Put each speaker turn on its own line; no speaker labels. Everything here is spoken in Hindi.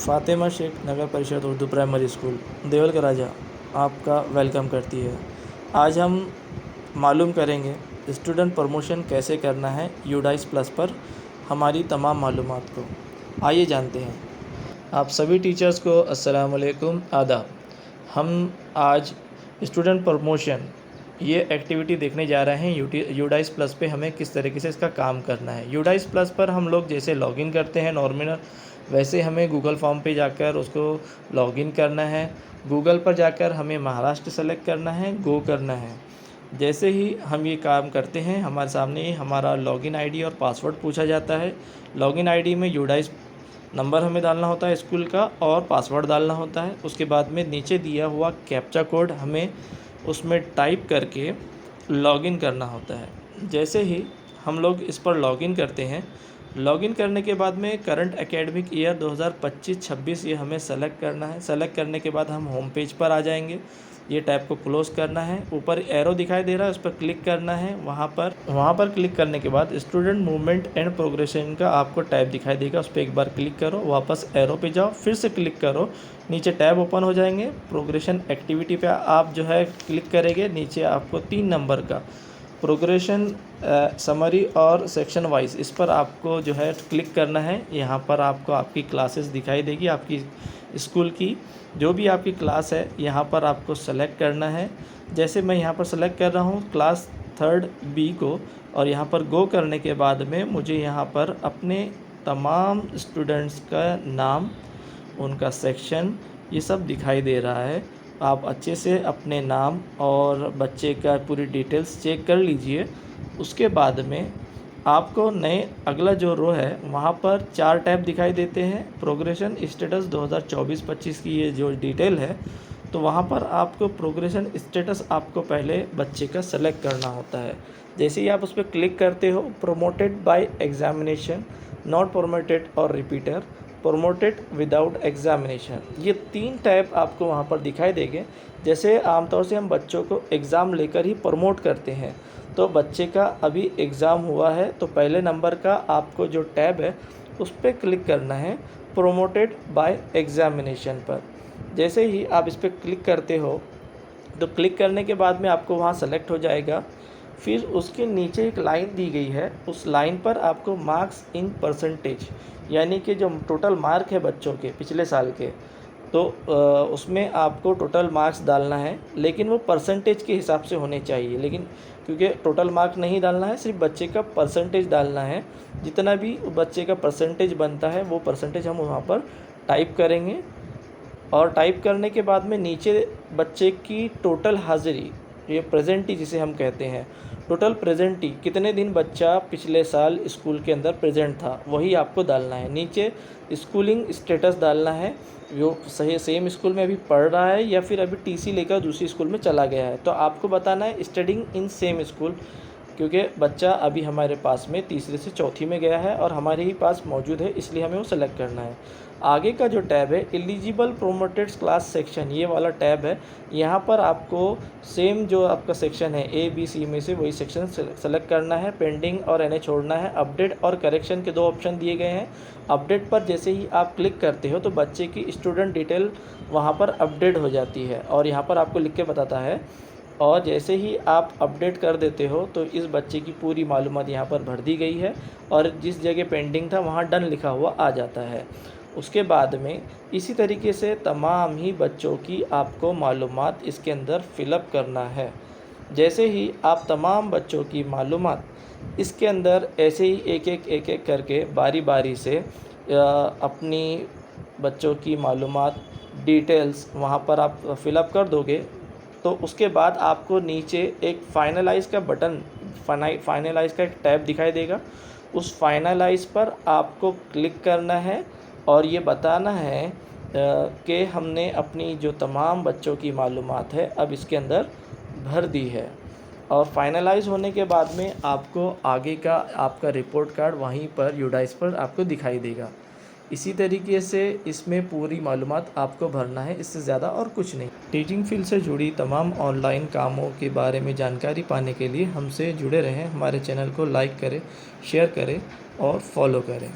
फ़ातिमा शेख नगर परिषद उर्दू प्राइमरी स्कूल देवल का राजा आपका वेलकम करती है। आज हम मालूम करेंगे स्टूडेंट प्रमोशन कैसे करना है यूडाइस प्लस पर हमारी तमाम मालूमात को। आइए जानते हैं। आप सभी टीचर्स को अस्सलाम वालेकुम, आदाब। हम आज स्टूडेंट प्रमोशन ये एक्टिविटी देखने जा रहे हैं यूडाइस प्लस पे हमें किस तरीके से इसका काम करना है। यूडाइस प्लस पर हम लोग जैसे लॉगिन करते हैं नॉर्मल, वैसे हमें गूगल फॉर्म पे जाकर उसको लॉगिन करना है। गूगल पर जाकर हमें महाराष्ट्र सेलेक्ट करना है, गो करना है। जैसे ही हम ये काम करते हैं हमारे सामने हमारा लॉगिन आईडी और पासवर्ड पूछा जाता है। लॉगिन आईडी में यूडाइस नंबर हमें डालना होता है स्कूल का और पासवर्ड डालना होता है। उसके बाद में नीचे दिया हुआ कैप्चा कोड हमें उसमें टाइप करके लॉगिन करना होता है। जैसे ही हम लोग इस पर लॉगिन करते हैं, लॉगिन करने के बाद में करंट एकेडमिक ईयर 2025-26 ये हमें सेलेक्ट करना है। सेलेक्ट करने के बाद हम होम पेज पर आ जाएंगे। ये टैब को क्लोज़ करना है। ऊपर एरो दिखाई दे रहा है, उस पर क्लिक करना है। वहाँ पर क्लिक करने के बाद स्टूडेंट मूवमेंट एंड प्रोग्रेशन का आपको टैब दिखाई देगा, उस पर एक बार क्लिक करो। वापस एरो पे जाओ, फिर से क्लिक करो, नीचे टैब ओपन हो जाएंगे। प्रोग्रेशन एक्टिविटी पे आप जो है क्लिक करेंगे। नीचे आपको 3 नंबर का प्रोग्रेशन समरी और सेक्शन वाइज, इस पर आपको जो है क्लिक करना है। यहाँ पर आपको आपकी क्लासेस दिखाई देगी, आपकी स्कूल की जो भी आपकी क्लास है यहाँ पर आपको सेलेक्ट करना है। जैसे मैं यहाँ पर सेलेक्ट कर रहा हूँ क्लास 3rd B को, और यहाँ पर गो करने के बाद में मुझे यहाँ पर अपने तमाम स्टूडेंट्स का नाम, उनका सेक्शन, ये सब दिखाई दे रहा है। आप अच्छे से अपने नाम और बच्चे का पूरी डिटेल्स चेक कर लीजिए। उसके बाद में आपको नए अगला जो रो है वहाँ पर 4 टैब दिखाई देते हैं। प्रोग्रेशन स्टेटस 2024-25 की ये जो डिटेल है, तो वहाँ पर आपको प्रोग्रेशन स्टेटस आपको पहले बच्चे का सेलेक्ट करना होता है। जैसे ही आप उस पर क्लिक करते हो, promoted by examination, not promoted और रिपीटर, प्रोमोटेड विदाउट एग्जामिनेशन, ये 3 टैब आपको वहाँ पर दिखाई देंगे। जैसे आमतौर से हम बच्चों को एग्ज़ाम लेकर ही प्रमोट करते हैं, तो बच्चे का अभी एग्ज़ाम हुआ है तो पहले नंबर का आपको जो टैब है उस पर क्लिक करना है, प्रोमोटेड बाय एग्जामिनेशन पर। जैसे ही आप इस पर क्लिक करते हो तो क्लिक करने के बाद में आपको वहाँ सेलेक्ट हो जाएगा। फिर उसके नीचे एक लाइन दी गई है, उस लाइन पर आपको मार्क्स इन परसेंटेज, यानी कि जो टोटल मार्क है बच्चों के पिछले साल के, तो उसमें आपको टोटल मार्क्स डालना है, लेकिन वो परसेंटेज के हिसाब से होने चाहिए। लेकिन क्योंकि टोटल मार्क नहीं डालना है, सिर्फ बच्चे का परसेंटेज डालना है। जितना भी बच्चे का परसेंटेज बनता है वो परसेंटेज हम वहाँ पर टाइप करेंगे। और टाइप करने के बाद में नीचे बच्चे की टोटल हाज़िरी, ये प्रेजेंटी जिसे हम कहते हैं, टोटल प्रेजेंटी, कितने दिन बच्चा पिछले साल स्कूल के अंदर प्रेजेंट था, वही आपको डालना है। नीचे स्कूलिंग स्टेटस डालना है, वो सही सेम स्कूल में अभी पढ़ रहा है या फिर अभी टीसी लेकर दूसरी स्कूल में चला गया है। तो आपको बताना है स्टडिंग इन सेम स्कूल, क्योंकि बच्चा अभी हमारे पास में तीसरे से चौथी में गया है और हमारे ही पास मौजूद है, इसलिए हमें वो सेलेक्ट करना है। आगे का जो टैब है एलिजिबल प्रोमोटेड क्लास सेक्शन, ये वाला टैब है। यहाँ पर आपको सेम जो आपका सेक्शन है ABC में से वही सेक्शन सेलेक्ट करना है। पेंडिंग और NA छोड़ना है। अपडेट और करेक्शन के 2 ऑप्शन दिए गए हैं। अपडेट पर जैसे ही आप क्लिक करते हो तो बच्चे की स्टूडेंट डिटेल वहाँ पर अपडेट हो जाती है और यहाँ पर आपको लिख के बताता है। और जैसे ही आप अपडेट कर देते हो तो इस बच्चे की पूरी मालूमात यहाँ पर भर दी गई है और जिस जगह पेंडिंग था वहाँ डन लिखा हुआ आ जाता है। उसके बाद में इसी तरीके से तमाम ही बच्चों की आपको मालूमात इसके अंदर फ़िलअप करना है। जैसे ही आप तमाम बच्चों की मालूमात इसके अंदर ऐसे ही एक एक करके बारी बारी से अपनी बच्चों की मालूमात डिटेल्स वहाँ पर आप फ़िलअप कर दोगे, तो उसके बाद आपको नीचे एक फाइनलाइज़ का बटन, फाइनलाइज़ का एक टैब दिखाई देगा। उस फाइनलाइज़ पर आपको क्लिक करना है और ये बताना है कि हमने अपनी जो तमाम बच्चों की मालूमात है अब इसके अंदर भर दी है। और फाइनलाइज़ होने के बाद में आपको आगे का आपका रिपोर्ट कार्ड वहीं पर यूडाइस पर आपको दिखाई देगा। इसी तरीके से इसमें पूरी मालूमात आपको भरना है, इससे ज़्यादा और कुछ नहीं। टीचिंग फील्ड से जुड़ी तमाम ऑनलाइन कामों के बारे में जानकारी पाने के लिए हमसे जुड़े रहें। हमारे चैनल को लाइक करें, शेयर करें और फॉलो करें।